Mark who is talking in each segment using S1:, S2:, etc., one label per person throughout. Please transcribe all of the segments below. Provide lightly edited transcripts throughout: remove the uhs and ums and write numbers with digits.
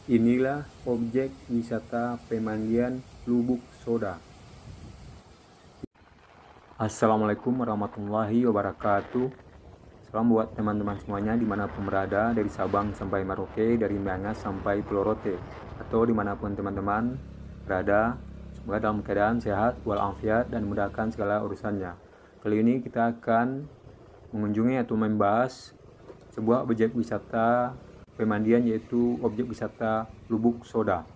S1: Inilah objek wisata pemandian Lubuk Soda. Assalamualaikum warahmatullahi wabarakatuh. Salam buat teman-teman semuanya dimanapun berada, dari Sabang sampai Merauke, dari Miangas sampai Pulau Rote, atau dimanapun teman-teman berada. Semoga dalam keadaan sehat walafiat dan memudahkan segala urusannya. Kali ini kita akan mengunjungi atau membahas sebuah objek wisata pemandian, yaitu objek wisata Lubuk Soda.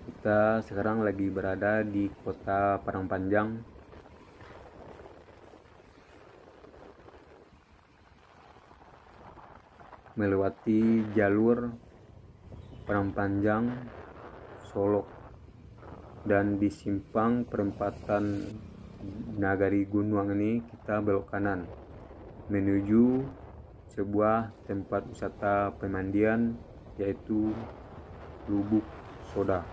S1: Kita sekarang lagi berada di kota Padang Panjang, melewati jalur Padang Panjang Solok, dan di simpang perempatan Nagari Gunuang ini kita belok kanan menuju sebuah tempat wisata pemandian, yaitu Lubuk Soda.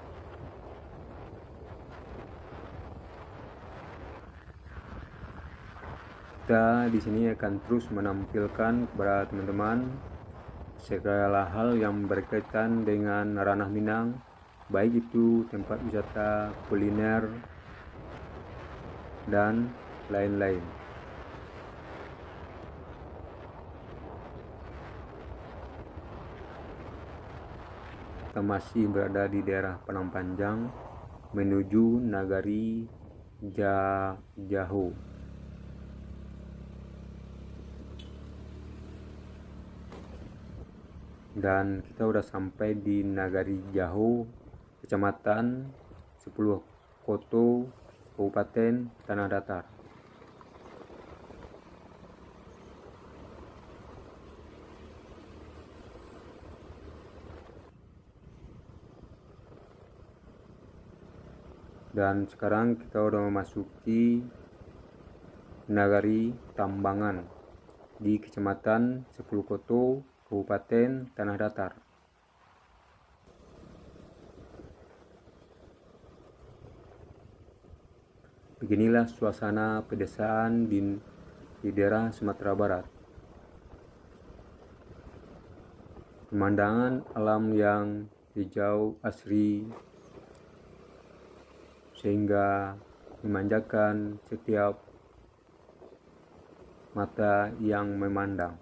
S1: Kita di sini akan terus menampilkan kepada teman-teman segala hal yang berkaitan dengan ranah Minang, baik itu tempat wisata, kuliner, dan lain-lain. Kita masih berada di daerah Padang Panjang menuju Nagari Jaho. Dan kita udah sampai di Nagari Jaho, Kecamatan 10 Koto, Kabupaten Tanah Datar. Dan sekarang kita udah memasuki Nagari Tambangan di Kecamatan 10 Koto, Kabupaten Tanah Datar. Beginilah suasana pedesaan di daerah Sumatera Barat. Pemandangan alam yang hijau asri sehingga memanjakan setiap mata yang memandang.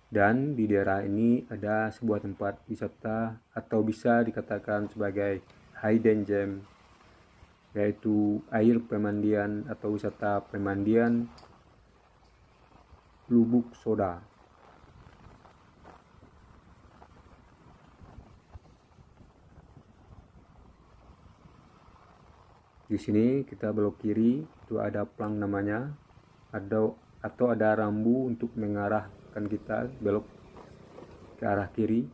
S1: Dan di daerah ini ada sebuah tempat wisata atau bisa dikatakan sebagai hidden gem, yaitu air pemandian atau wisata pemandian Lubuk Soda. Di sini kita belok kiri, itu ada plang namanya, atau ada rambu untuk mengarahkan kita belok ke arah kiri.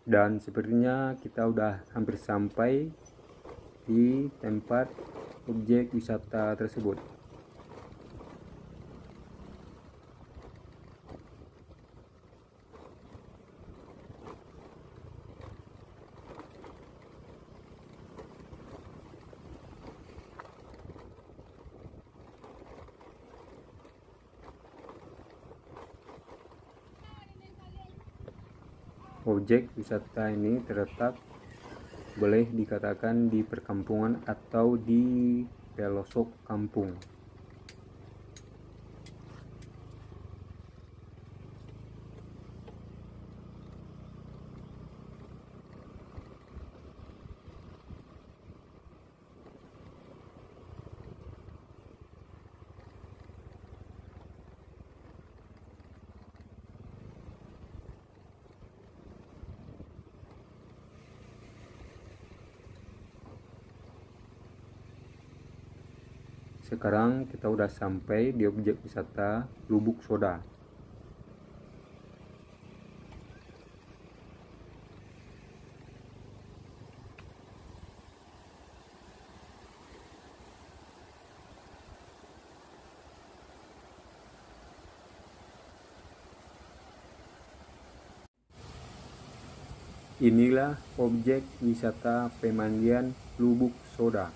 S1: Dan sepertinya kita udah hampir sampai di tempat objek wisata tersebut. Objek wisata ini terletak, boleh dikatakan, di perkampungan atau di pelosok kampung. Sekarang kita udah sampai di objek wisata Lubuk Soda. Inilah objek wisata pemandian Lubuk Soda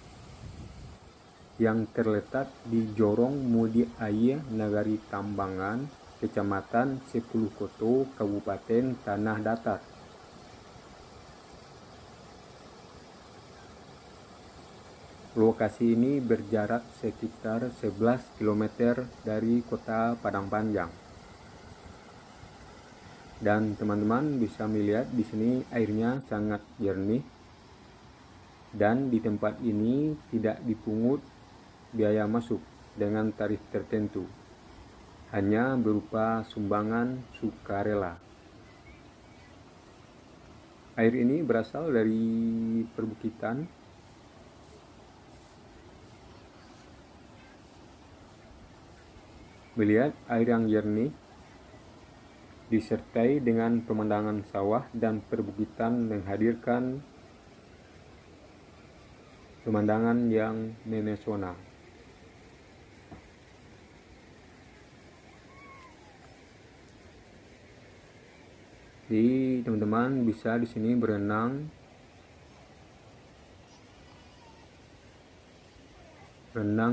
S1: yang terletak di Jorong Mudi Air, Nagari Tambangan, Kecamatan Sepulukoto, Kabupaten Tanah Datar. Lokasi ini berjarak sekitar 11 km dari kota Padang Panjang. Dan teman-teman bisa melihat di sini airnya sangat jernih. Dan di tempat ini tidak dipungut biaya masuk dengan tarif tertentu, hanya berupa sumbangan sukarela. Air ini berasal dari perbukitan. Melihat air yang jernih disertai dengan pemandangan sawah dan perbukitan menghadirkan pemandangan yang memesona. Jadi teman-teman bisa di sini berenang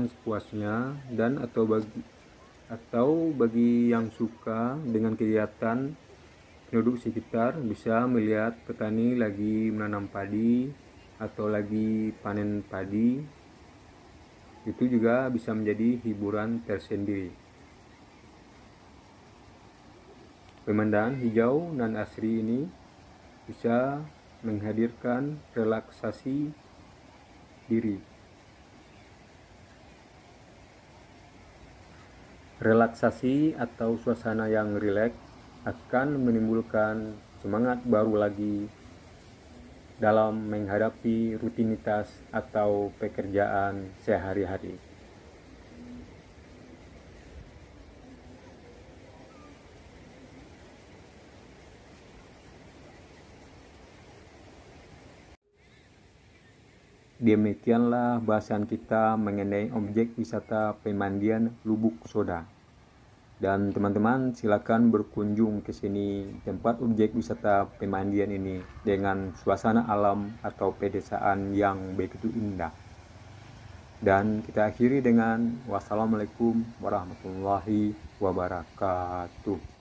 S1: sepuasnya, dan atau bagi yang suka dengan kegiatan penduduk sekitar bisa melihat petani lagi menanam padi atau lagi panen padi. Itu juga bisa menjadi hiburan tersendiri. Pemandangan hijau dan asri ini bisa menghadirkan relaksasi diri. Relaksasi atau suasana yang rileks akan menimbulkan semangat baru lagi dalam menghadapi rutinitas atau pekerjaan sehari-hari. Demikianlah bahasan kita mengenai objek wisata pemandian Lubuk Soda. Dan teman-teman silakan berkunjung ke sini, tempat objek wisata pemandian ini dengan suasana alam atau pedesaan yang begitu indah. Dan kita akhiri dengan wassalamualaikum warahmatullahi wabarakatuh.